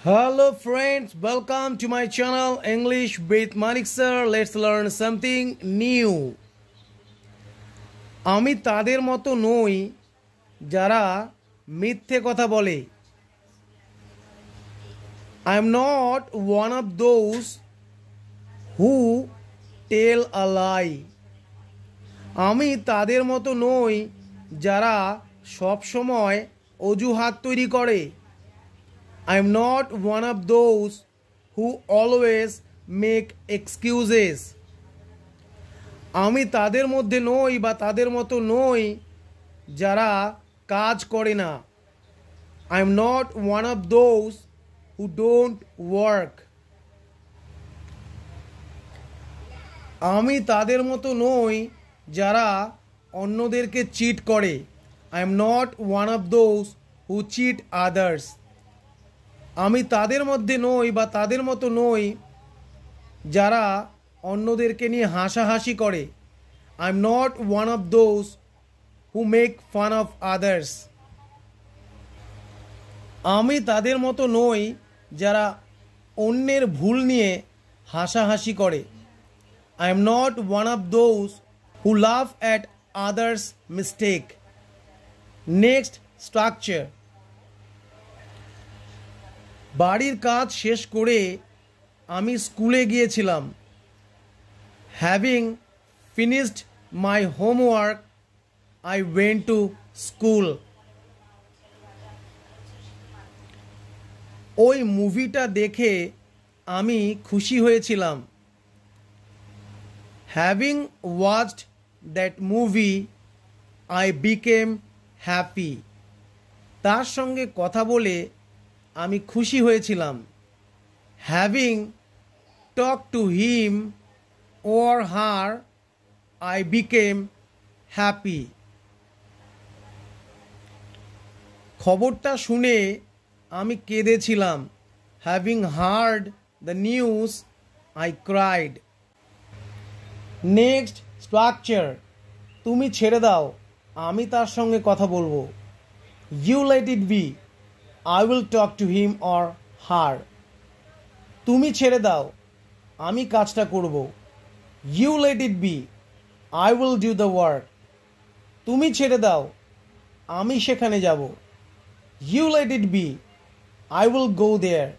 Hello friends, welcome to my channel English with Manik sir. Let's learn something new. আমি তাদের মতো নই যারা মিথ্যে কথা বলে। I am not one of those who tell a lie. আমি তাদের মতো নই যারা সব সময় অজুহাত তৈরি করে। I am not one of those who always make excuses. আমি তাদের মধ্যে নই বা তাদের মতো নই যারা কাজ করে না। I am not one of those who don't work. আমি তাদের মতো নই যারা অন্যদেরকে চিট করে। I am not one of those who cheat others. আমি তাদের মধ্যে নই বা তাদের মতো নই যারা অন্যদেরকে নিয়ে হাসাহাসি করে। I am not one of those who make fun of others. আমি তাদের মতো নই যারা অন্যের ভুল নিয়ে হাসাহাসি করে। I am not one of those who laugh at others mistake. Next structure. বাড়ির কাজ শেষ করে আমি স্কুলে গিয়েছিলাম। Having finished my homework I went to school. ওই মুভিটা দেখে আমি খুশি হয়েছিলাম। Having watched that movie I became happy. তার সঙ্গে কথা বলে আমি খুশি হয়েছিলাম। Having talk to him or her I became happy. খবরটা শুনে আমি কেঁদেছিলাম। Having heard the news I cried. Next structure. তুমি ছেড়ে দাও, আমি তার সঙ্গে কথা বলবো। You let it be, I will talk to him or her. তুমি ছেড়ে দাও, আমি কাজটা করব। You let it be, I will do the work. তুমি ছেড়ে দাও, আমি সেখানে যাব। You let it be, I will go there.